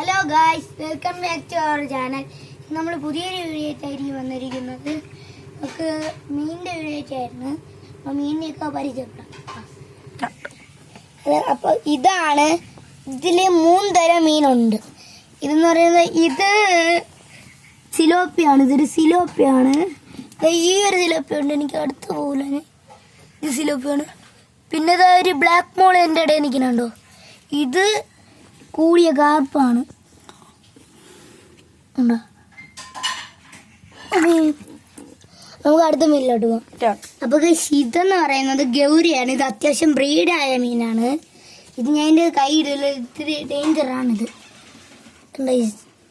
Hello guys, welcome back to our channel. നമ്മൾ പുതിയൊരു video ആയിരിക്കും വന്നിരിക്കുന്നത്. നമുക്ക് മീനിൻ്റെ വീഡിയോ ആയിരുന്നു. അപ്പോൾ മീനിനെയൊക്കെ പരിചയപ്പെടാം. അപ്പോൾ ഇതാണ്, ഇതിൽ 3 തരം മീനുണ്ട്. ഇതെന്ന് പറയുന്നത് ഇത് സിലോപ്പിയാണ്. ഇതൊരു സിലോപ്പിയാണ്. ഈ ഒരു സിലോപ്പിയുണ്ട്, എനിക്ക് അടുത്ത് പോകില്ല. ഇത് സിലോപ്പിയാണ്. പിന്നെ ഇത് ഒരു ബ്ലാക്ക് മോൾ എൻ്റെ ഇടയിൽ നിൽക്കുന്നുണ്ടോ, ഇത് കൂടിയ കാർപ്പാണ്. ഉണ്ടോ? നമുക്ക് അടുത്ത മീനിലോട്ട് പോകാം. അപ്പോൾ ഇതെന്ന് പറയുന്നത് ഗൗരിയാണ്. ഇത് അത്യാവശ്യം ബ്രീഡായ മീനാണ്. ഇത് ഞാൻ എൻ്റെ കൈയിടില്ല, ഇത്തിരി ഡേഞ്ചറാണിത്. കണ്ടോ,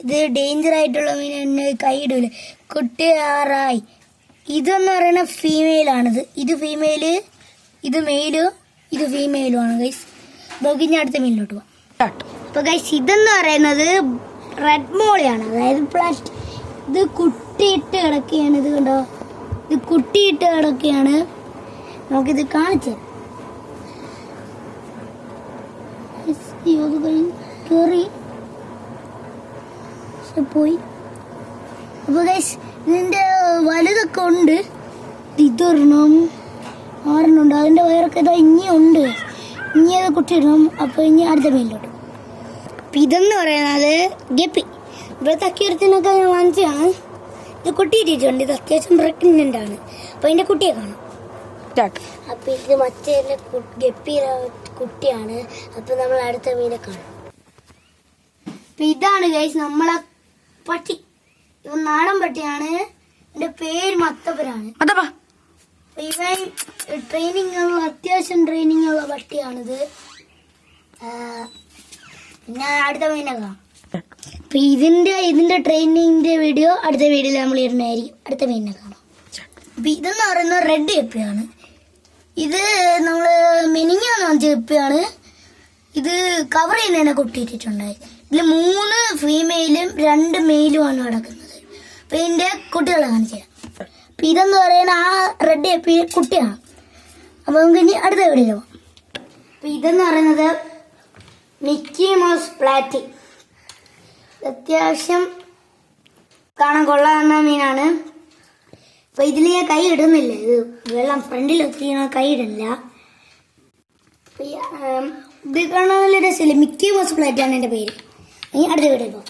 ഇത് ഡേഞ്ചറായിട്ടുള്ള മീൻ എന്നെ കൈയിടില്ല. കുട്ടിയാറായി. ഇതെന്ന് പറയുന്ന ഫീമെയിലാണിത്. ഇത് ഫീമെയില്, ഇത് മെയിലും, ഇത് ഫീമെയിലുമാണ് ഗൈസ്. നമുക്ക് ഇനി അടുത്ത മീനിലോട്ട് പോകാം. അപ്പോൾ ഗൈസ് ഇതെന്ന് പറയുന്നത് റെഡ് മോളിയാണ്, അതായത് പ്ലാസ്റ്റിക്. ഇത് കുട്ടിയിട്ട് കിടക്കുകയാണ്. ഇത് കണ്ടോ, ഇത് കുട്ടിയിട്ട് കിടക്കുകയാണ്. നമുക്കിത് കാണിച്ചു കയറി പോയി. അപ്പോൾ ഗൈസ് ഇതിൻ്റെ വലുതൊക്കെ ഉണ്ട്. ഇതൊരെണ്ണം 6 ഉണ്ട്. അതിൻ്റെ വയറൊക്കെ ഇതാ ഇനിയുണ്ട്. ഇനി അത് കുട്ടിയിടണം. അപ്പോൾ ഇനി അടുത്ത മീനിലോട്ട്. അപ്പം ഇതെന്ന് പറയുന്നത് ഗപ്പി. ഇവിടെ തക്കിയരത്തിനൊക്കെ ഞാൻ വാങ്ങിച്ചതാണ്. ഇത് കുട്ടിയിട്ടിട്ടുണ്ട്. ഇത് അത്യാവശ്യം പ്രഗ്നൻ്റ് ആണ്. അപ്പോൾ അതിൻ്റെ കുട്ടിയെ കാണാം. അപ്പം ഇത് മറ്റേ ഗപ്പിയുടെ കുട്ടിയാണ്. അപ്പം നമ്മൾ അടുത്ത മീനെ കാണാം. അപ്പം ഇതാണ് ഗൈസ് നമ്മളെ പട്ടി. ഇവ നാടൻ പട്ടിയാണ്. എൻ്റെ പേര് മത്തപ്പനാണ്. ഇവൻ അത്യാവശ്യം ട്രെയിനിങ് ഉള്ള പട്ടിയാണിത്. പിന്നെ അടുത്ത മീനെ കാണാം. അപ്പൊ ഇതിന്റെ ട്രെയിനിങ്ങിന്റെ വീഡിയോ അടുത്ത വീഡിയോയിൽ നമ്മൾ ഇടുന്നതായിരിക്കും. അടുത്ത മീനിനെ കാണാം. അപ്പൊ ഇതെന്ന് പറയുന്നത് റെഡ് ഗപ്പിയാണ്. ഇത് നമ്മള് മിനിഞ്ഞാന്ന് വാങ്ങിച്ച ഗപ്പിയാണ്. ഇത് കവർ ചെയ്യുന്നതിനെ കൊട്ടിയിട്ടിട്ടുണ്ടായി. ഇതിൽ 3 ഫീമെയിലും 2 മെയിലുമാണ് നടക്കുന്നത്. അപ്പൊ ഇതിന്റെ കുട്ടികളെ കാണിച്ചു തരാം. അപ്പൊ ഇതെന്ന് പറയുന്ന ആ റെഡ് ഗപ്പി കുട്ടിയാണ്. അപ്പൊ നമുക്ക് ഇനി അടുത്ത വീഡിയോ പോകാം. അപ്പൊ ഇതെന്ന് പറയുന്നത് മിക്കി മൗസ് പ്ലാറ്റി. അത്യാവശ്യം കാണാൻ കൊള്ളാവുന്ന മീനാണ്. അപ്പൊ ഇതിൽ ഞാൻ കൈ ഇടുന്നില്ല. ഇത് വെള്ളം ഫ്രണ്ടിൽ എത്തിയ കൈ ഇടില്ല. ഇത് കാണാൻ നല്ല രസമില്ല. മിക്കി മൗസ് പ്ലാറ്റി ആണ് എൻ്റെ പേര്. ഇനി അടുത്ത വീഡിയോ പോകാം.